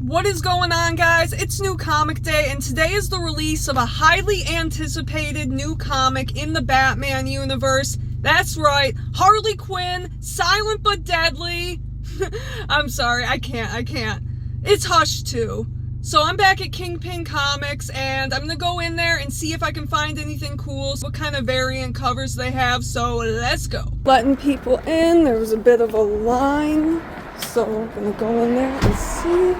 What is going on, guys? It's New Comic Day, and today is the release of a highly anticipated new comic in the Batman universe. That's right, Harley Quinn, Silent but Deadly. I'm sorry, I can't. It's Hush 2. So I'm back at Kingpin Comics, and I'm gonna go in there and see if I can find anything cool, what kind of variant covers they have, so let's go. Letting people in, there was a bit of a line, so I'm gonna go in there and see.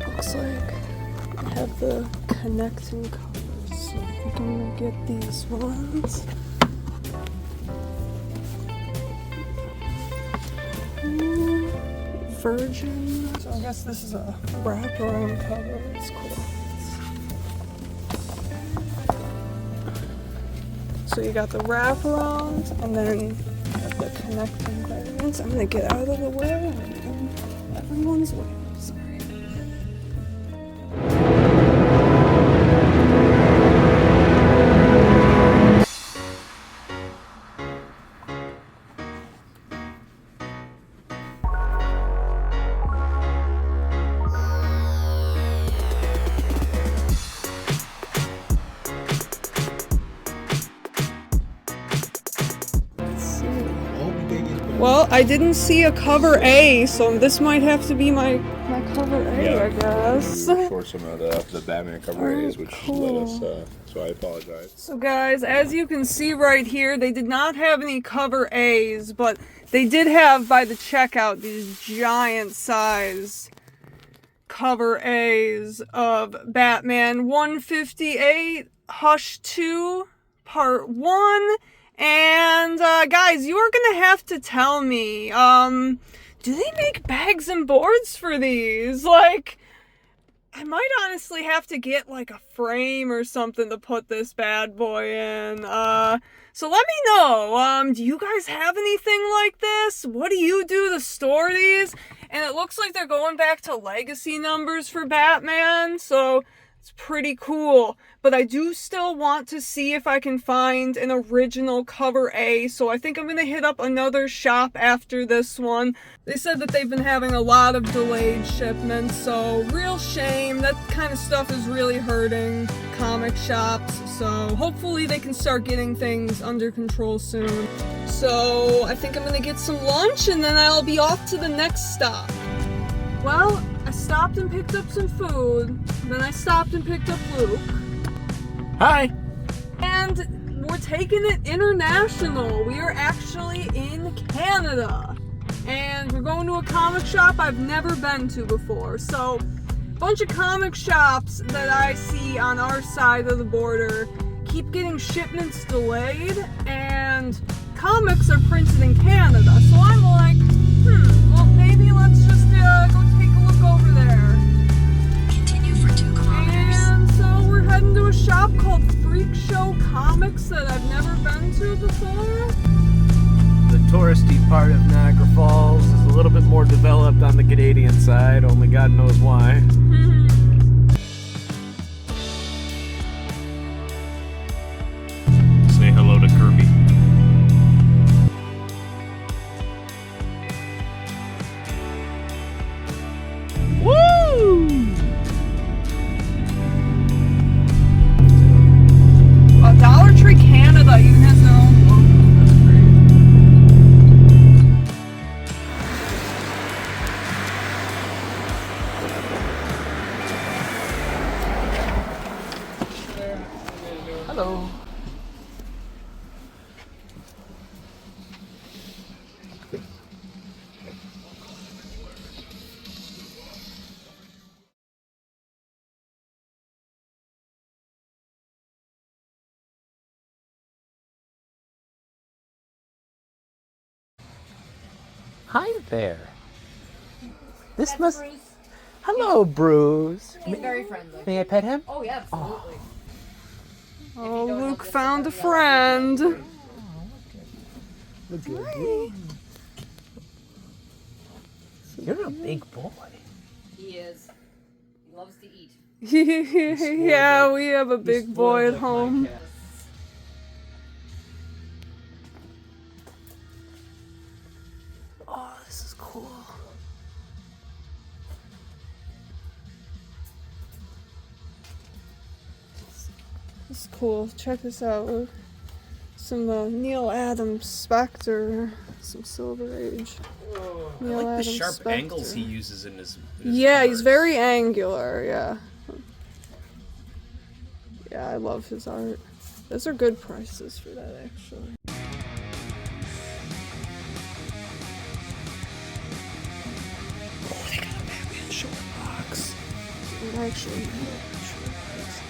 Looks like I have the connecting covers, so I'm gonna get these ones. Virgin. So I guess this is a wraparound cover. It's cool. So you got the wraparound, and then you have the connecting variants. I'm gonna get out of the way. Everyone's way. Sorry. Well, I didn't see a cover A, so this might have to be my cover A, I guess. Short some of the Batman cover A's, which cool. let us, so I apologize. So guys, as you can see right here, they did not have any cover A's, but they did have, by the checkout, these giant size cover A's of Batman 158, Hush 2, Part 1, and guys, you are gonna have to tell me, do they make bags and boards for these? Like, I might honestly have to get like a frame or something to put this bad boy in. So let me know, do you guys have anything like this? What do you do to store these? And it looks like they're going back to legacy numbers for Batman, so it's pretty cool. But I do still want to see if I can find an original cover A, so I think I'm gonna hit up another shop after this one. They said that they've been having a lot of delayed shipments, so real shame. That kind of stuff is really hurting comic shops, so hopefully they can start getting things under control soon. So I think I'm gonna get some lunch and then I'll be off to the next stop. Well, I stopped and picked up some food, then I stopped and picked up Luke. Hi! And we're taking it international. We are actually in Canada. And we're going to a comic shop I've never been to before. So, a bunch of comic shops that I see on our side of the border keep getting shipments delayed, and comics are printed in Canada. So I'm like, well maybe let's just go take a look over there. Continue for 2 kilometers. And so we're heading to a shop called Freakshow Comics that I've never been to before. The touristy part of Niagara Falls is a little bit more developed on the Canadian side, only God knows why. Say hello to Kirby. Woo! Dollar Tree Canada even has their own logo. That's great. Hello. Hi there. This must Hello, Bruce. He's very friendly. May I pet him? Oh yeah, absolutely. Oh, Luke found a friend. Look good. You're a big boy. He is. He loves to eat. Yeah, we have a big boy at home. Oh, this is cool. This is cool. Check this out. Look. Some Neil Adams Spectre. Some Silver Age. I like the sharp angles he uses in his yeah, he's covers. very angular, yeah. Yeah, I love his art. Those are good prices for that, actually. Oh, they got a Batman short box. Actually, short box.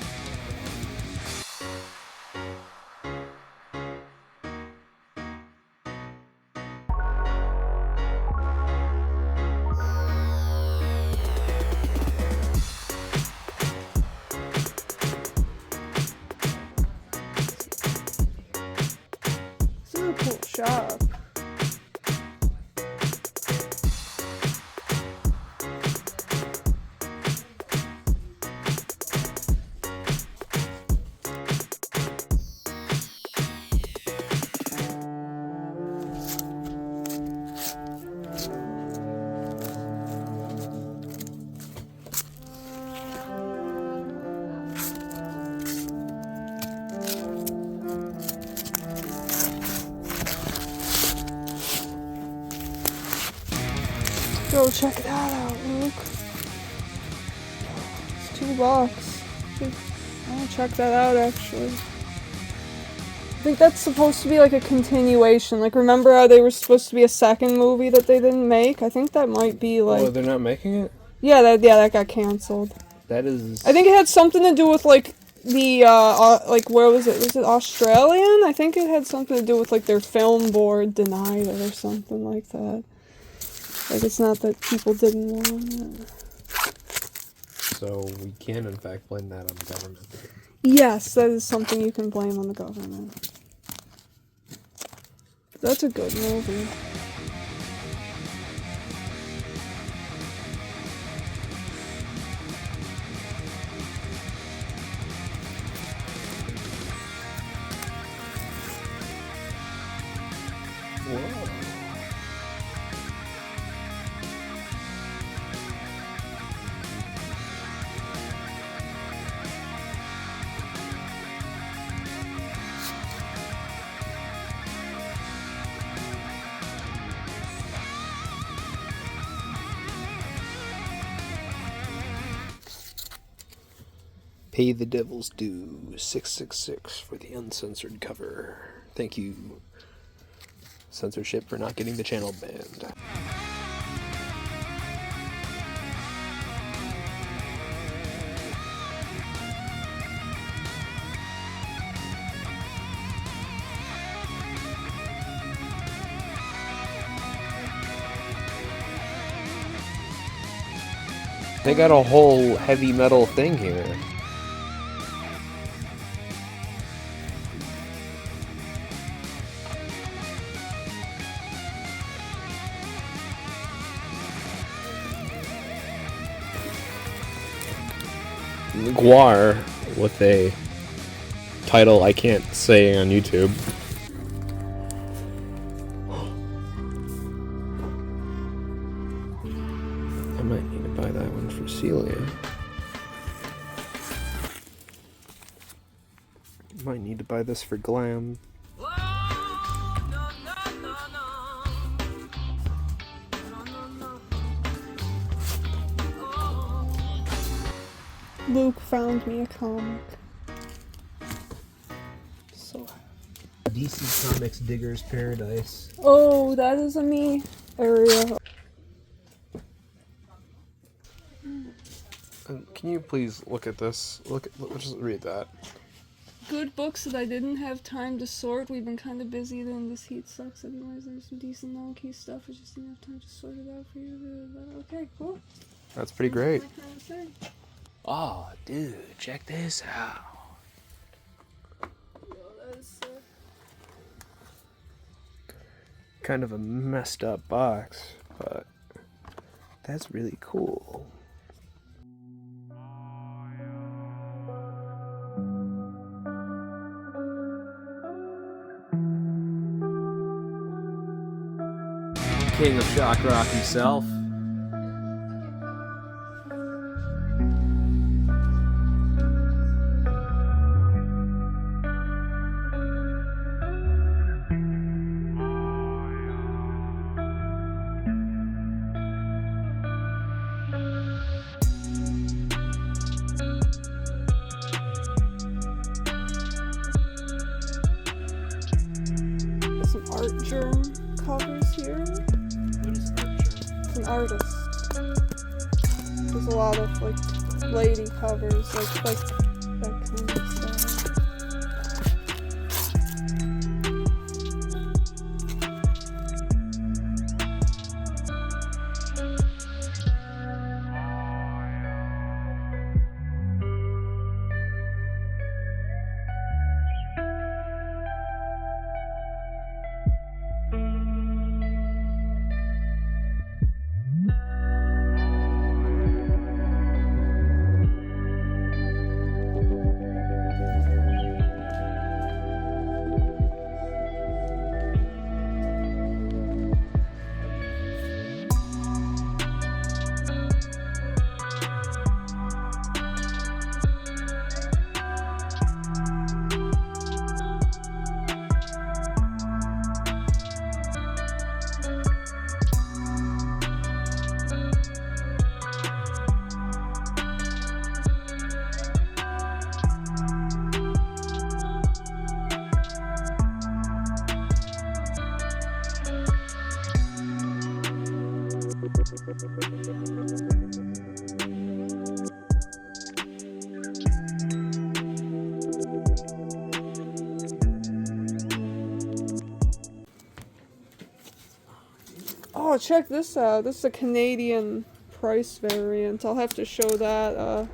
This is a cool shop. Go check that out, Luke. It's $2. I want to check that out, actually. I think that's supposed to be like a continuation. Like, remember how they were supposed to be a second movie that they didn't make? I think that might be like... Oh, they're not making it? Yeah, that got canceled. That is... I think it had something to do with, like, the, like, where was it? Was it Australian? I think it had something to do with, like, their film board denied it or something like that. Like, it's not that people didn't want it. So we can, in fact, blame that on the government. Yes, that is something you can blame on the government. That's a good movie. Whoa. Pay the Devil's Due, 666 for the uncensored cover. Thank you, censorship, for not getting the channel banned. They got a whole heavy metal thing here. Guar with a title I can't say on YouTube. I might need to buy that one for Celia. Might need to buy this for Glam. Luke found me a comic. So DC Comics Digger's Paradise. oh, that is a me area. Can you please look at this? Just read that. Good books that I didn't have time to sort. We've been kind of busy, then this heat sucks. Anyways, there's some decent non-key stuff. I just didn't have time to sort it out for you. Okay, cool. That's pretty great. That kind of thing. Oh, dude, check this out. Yo, that is sick. Kind of a messed up box, but that's really cool. King of shock rock himself. There's some art germ covers here. What is Archer? It's an artist. There's a lot of like lady covers, like that kind of stuff. Oh, check this out. This is a Canadian price variant. I'll have to show that.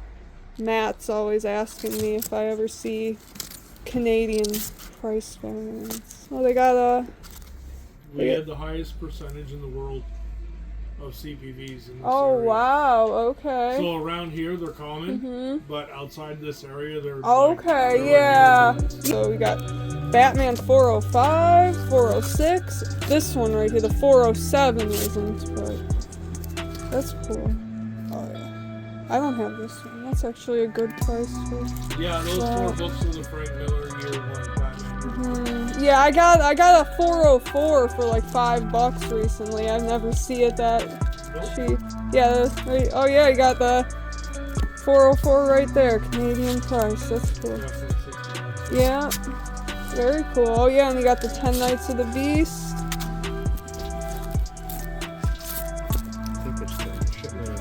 Matt's always asking me if I ever see Canadian price variants. Oh, they got a... We had the highest percentage in the world of CPVs in this Oh, area. wow. Okay. So around here they're common, Mm-hmm. but outside this area they're Okay, like, yeah. So we got Batman 405, 406. This one right here, the 407 isn't, but that's cool. Oh yeah. I don't have this one. That's actually a good price for. Yeah, those four books are the Frank Miller year one Batman. Yeah, I got a 404 for like $5 recently. I never see it that cheap. Yeah, right, oh yeah, you got the 404 right there, Canadian price. That's cool. Yeah, very cool. Oh yeah, and you got the 10 Nights of the Beast. I think it's the shipment.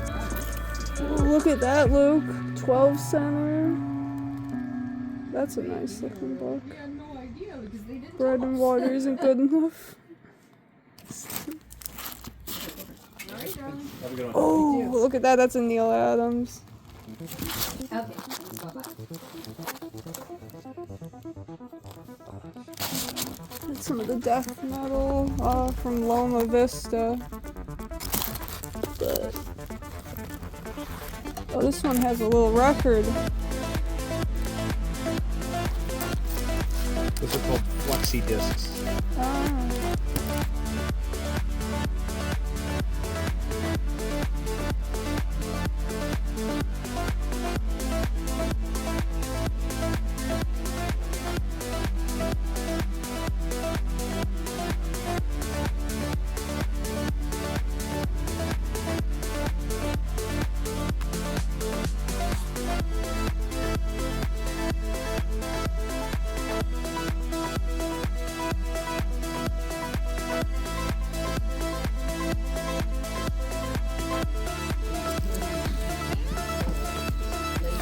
Oh, look at that, Luke. 12 center. That's a nice looking book. We had no idea because they didn't Bread tell and us. water isn't good enough. Alright, darling. Have a good one. Oh, look at that. That's a Neil Adams. Okay, let's go back. That's some of the death metal from Loma Vista. But, oh, this one has a little record. Those are called flexi discs. Ah.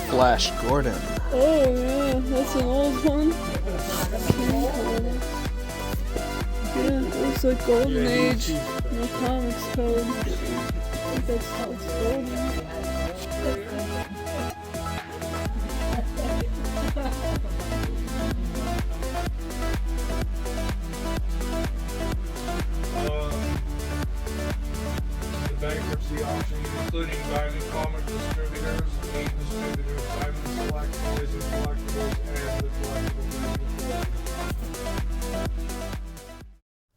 Flash Gordon. Oh yeah, that's an old one. Yeah, it was like Golden Age. No comics code. That's how it's going. The bankruptcy auction, including Diamond Comic distributors, main distributors, Diamond Select Toys and Collectibles, and the Collectible Business.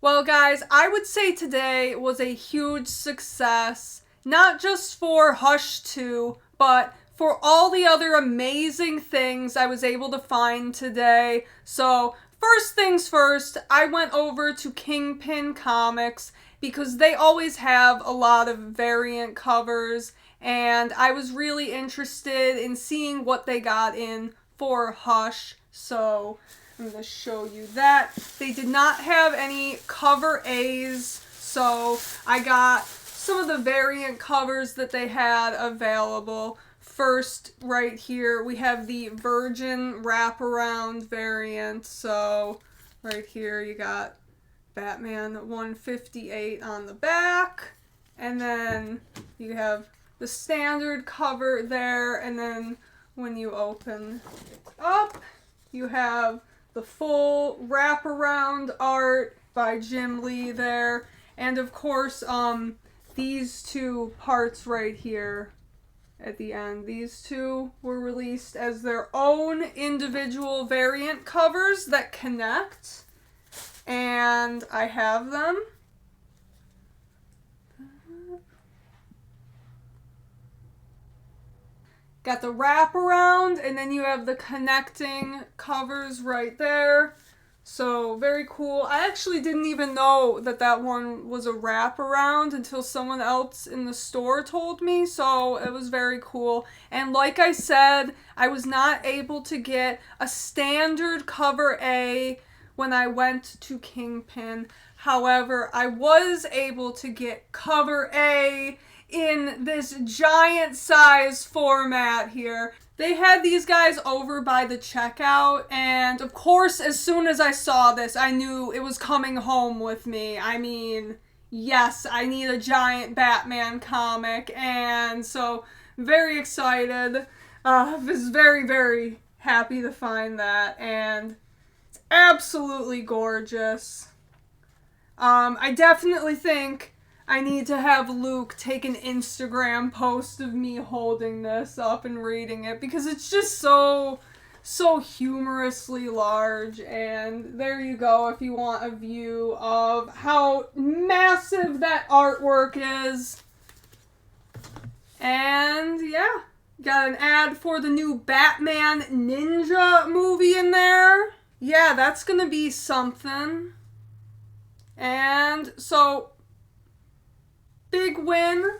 Well, guys, I would say today was a huge success, not just for Hush 2, but for all the other amazing things I was able to find today. So, first things first, I went over to Kingpin Comics because they always have a lot of variant covers, and I was really interested in seeing what they got in for Hush. So, I'm going to show you that. They did not have any cover A's, so I got some of the variant covers that they had available. First, right here, we have the Virgin wraparound variant. So, right here, you got Batman 158 on the back. And then you have the standard cover there. And then when you open it up, you have the full wraparound art by Jim Lee there. And of course, these two parts right here at the end, these two were released as their own individual variant covers that connect. And I have them. Got the wraparound, and then you have the connecting covers right there. So, very cool. I actually didn't even know that that one was a wraparound until someone else in the store told me, so it was very cool. And like I said, I was not able to get a standard cover A when I went to Kingpin. However, I was able to get cover A in this giant size format here. They had these guys over by the checkout, and of course, as soon as I saw this, I knew it was coming home with me. I mean, yes, I need a giant Batman comic, and so, very excited. Was very, very happy to find that, and it's absolutely gorgeous. I definitely think I need to have Luke take an Instagram post of me holding this up and reading it, because it's just so humorously large. And there you go if you want a view of how massive that artwork is. And yeah, got an ad for the new Batman Ninja movie in there. Yeah, that's gonna be something. And so, big win.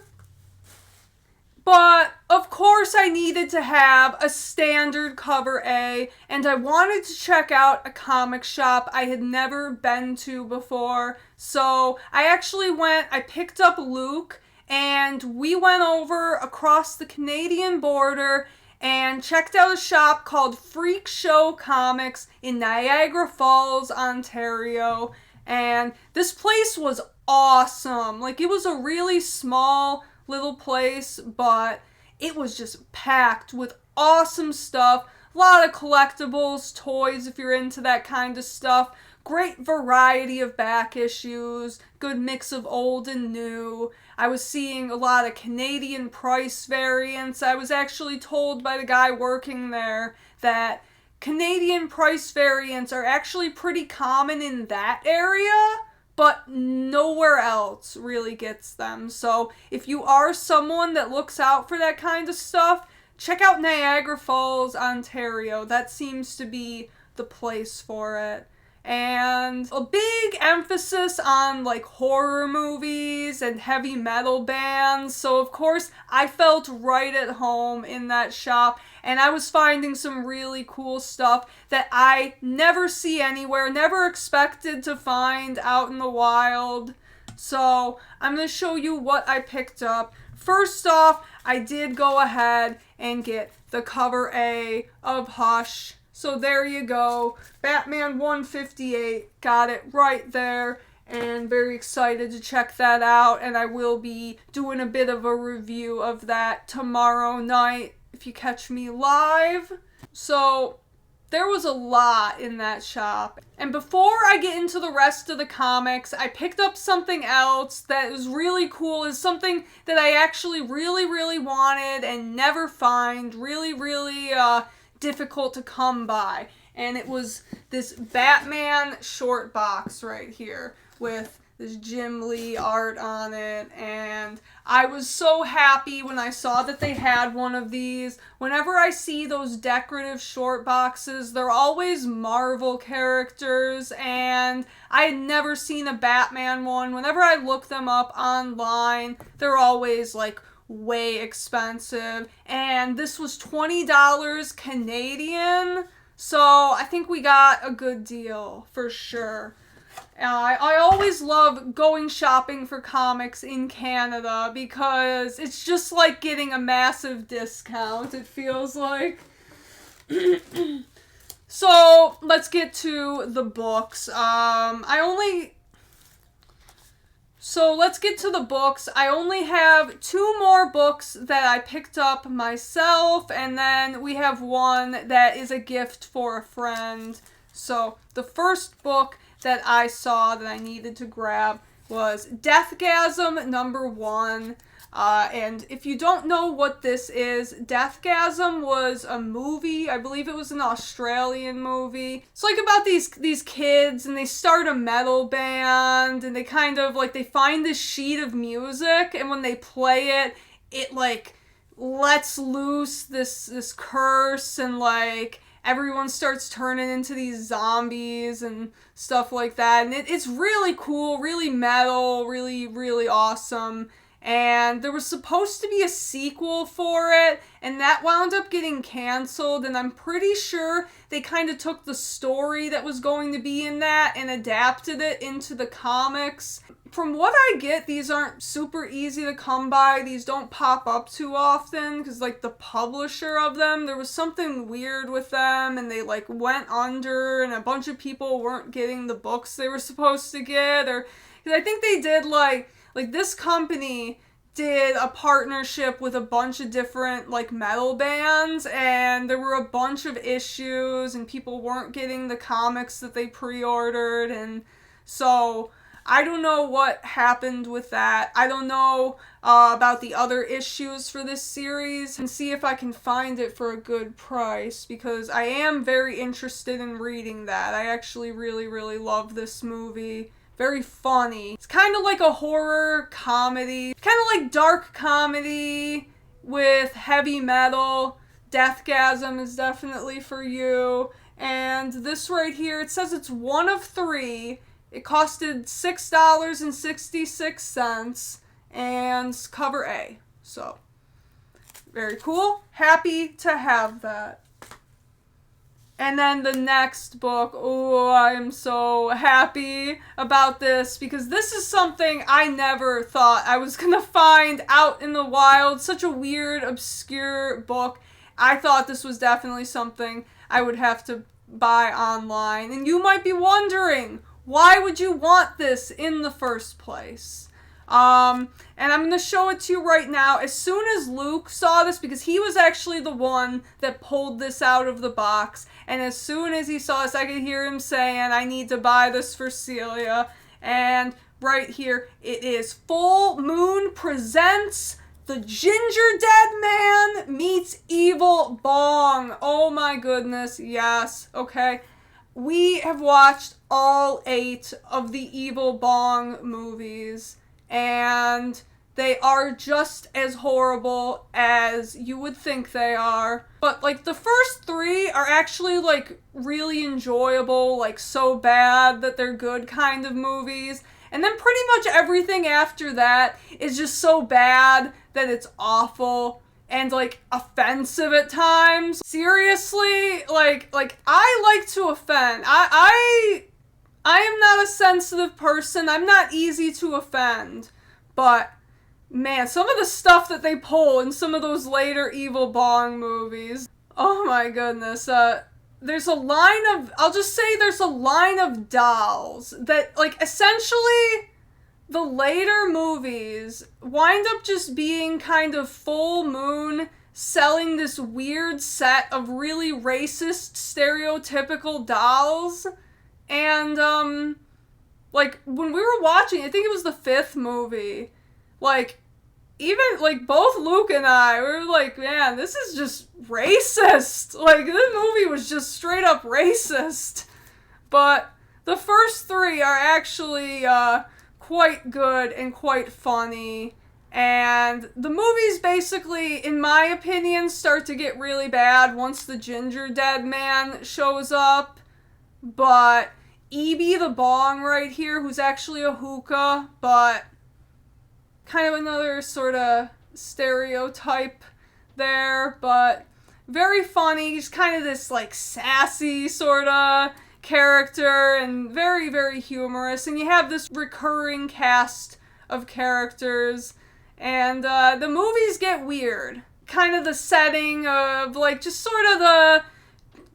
But, of course, I needed to have a standard cover A, and I wanted to check out a comic shop I had never been to before. So, I picked up Luke, and we went over across the Canadian border and checked out a shop called Freakshow Comics in Niagara Falls, Ontario. And this place was awesome. Like, it was a really small little place, but it was just packed with awesome stuff. A lot of collectibles, toys if you're into that kind of stuff. Great variety of back issues. Good mix of old and new. I was seeing a lot of Canadian price variants. I was actually told by the guy working there that Canadian price variants are actually pretty common in that area, but nowhere else really gets them. So if you are someone that looks out for that kind of stuff, check out Niagara Falls, Ontario. That seems to be the place for it. And a big emphasis on like horror movies and heavy metal bands. So of course I felt right at home in that shop, and I was finding some really cool stuff that I never see anywhere, never expected to find out in the wild. So I'm going to show you what I picked up. First off, I did go ahead and get the cover A of Hush. So there you go, Batman 158, got it right there. and very excited to check that out, and I will be doing a bit of a review of that tomorrow night if you catch me live. So there was a lot in that shop. And before I get into the rest of the comics, I picked up something else that was really cool. It's something that I actually really wanted and never find. Really difficult to come by. And it was this Batman short box right here with this Jim Lee art on it, and I was so happy when I saw that they had one of these. Whenever I see those decorative short boxes, they're always Marvel characters, and I had never seen a Batman one. Whenever I look them up online, they're always like way expensive, and this was $20 Canadian, so I think we got a good deal for sure. I always love going shopping for comics in Canada because it's just like getting a massive discount, it feels like. So, let's get to the books. Let's get to the books. I only have 2 more books that I picked up myself, and then we have one that is a gift for a friend. So, the first book that I saw that I needed to grab was Deathgasm #1. And if you don't know what this is, Deathgasm was a movie. I believe it was an Australian movie. It's like about these kids, and they start a metal band, and they kind of like, they find this sheet of music, and when they play it, it like lets loose this curse, and like everyone starts turning into these zombies and stuff like that. And it's really cool, really metal, really awesome. And there was supposed to be a sequel for it, and that wound up getting canceled, and I'm pretty sure they kind of took the story that was going to be in that and adapted it into the comics. From what I get, these aren't super easy to come by. These don't pop up too often, because like the publisher of them, there was something weird with them, and they like went under, and a bunch of people weren't getting the books they were supposed to get, or because I think they did like this company did a partnership with a bunch of different like metal bands, and there were a bunch of issues, and people weren't getting the comics that they pre-ordered, and so I don't know what happened with that. I don't know about the other issues for this series, and see if I can find it for a good price, because I am very interested in reading that. I actually really love this movie. Very funny. It's kind of like a horror comedy. Kind of like dark comedy with heavy metal. Deathgasm is definitely for you. And this right here, it says it's 1 of 3. It costed $6.66 and cover A. So, very cool. Happy to have that. And then the next book, oh, I am so happy about this, because this is something I never thought I was going to find out in the wild. Such a weird, obscure book. I thought this was definitely something I would have to buy online. And you might be wondering, why would you want this in the first place? And I'm going to show it to you right now. As soon as Luke saw this, because he was actually the one that pulled this out of the box, and as soon as he saw this, I could hear him saying, I need to buy this for Celia. And right here, it is Full Moon presents The Ginger Dead Man Meets Evil Bong. Oh my goodness, yes, okay. We have watched all 8 of the Evil Bong movies, and they are just as horrible as you would think they are. But, like, the first 3 are actually, like, really enjoyable, like, so bad that they're good kind of movies. And then pretty much everything after that is just so bad that it's awful and, like, offensive at times. Seriously, like, I like to offend. I am not a sensitive person. I'm not easy to offend. But, man, some of the stuff that they pull in some of those later Evil Bong movies, oh my goodness. there's a line of, I'll just say there's a line of dolls that, like, essentially the later movies wind up just being kind of Full Moon selling this weird set of really racist, stereotypical dolls. And, like, when we were watching, I think it was the 5th movie, like, even, like, both Luke and I, we were like, man, this is just racist. Like, this movie was just straight up racist. But the first 3 are actually, quite good and quite funny. And the movies basically, in my opinion, start to get really bad once the Ginger Dead Man shows up. But Evie the Bong right here, who's actually a hookah, but kind of another sort of stereotype there, but very funny. He's kind of this, like, sassy sort of character and very, very humorous. And you have this recurring cast of characters. And the movies get weird. Kind of the setting of, like, just sort of the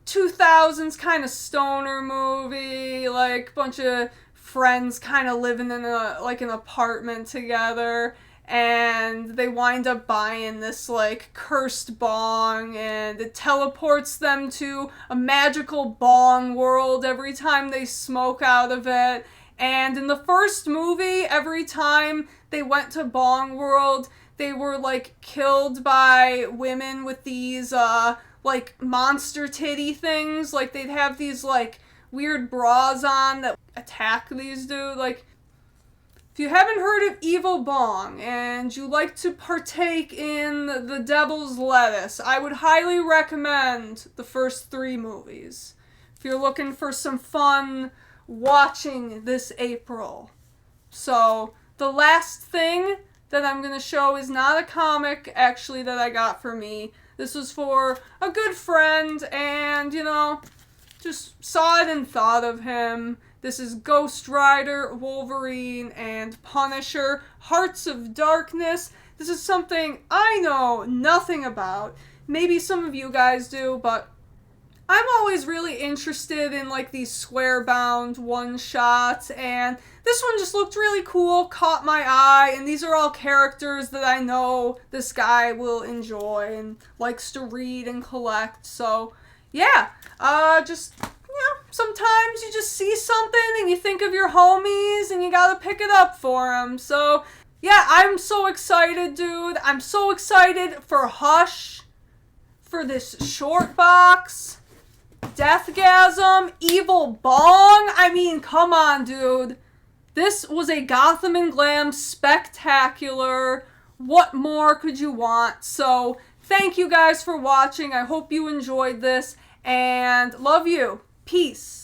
2000s kind of stoner movie, like, bunch of friends kind of living in an apartment together, and they wind up buying this, like, cursed bong, and it teleports them to a magical bong world every time they smoke out of it. And in the first movie, every time they went to Bong World, they were, like, killed by women with these, like, monster titty things. Like, they'd have these, like, weird bras on that attack these dudes. Like, if you haven't heard of Evil Bong and you like to partake in the Devil's Lettuce, I would highly recommend the first 3 movies. If you're looking for some fun watching this April. So, the last thing that I'm going to show is not a comic, actually, that I got for me. This was for a good friend, and, you know, just saw it and thought of him. This is Ghost Rider, Wolverine, and Punisher, Hearts of Darkness. This is something I know nothing about. Maybe some of you guys do, but I'm always really interested in, like, these square-bound one-shots, and this one just looked really cool, caught my eye, and these are all characters that I know this guy will enjoy and likes to read and collect. So, yeah, just, you know, sometimes you just see something and you think of your homies and you gotta pick it up for them. So, yeah, I'm so excited, dude. I'm so excited for Hush, for this short box, Deathgasm, Evil Bong. I mean, come on, dude. This was a Gotham&Glam spectacular. What more could you want? So, thank you guys for watching. I hope you enjoyed this, and love you. Peace.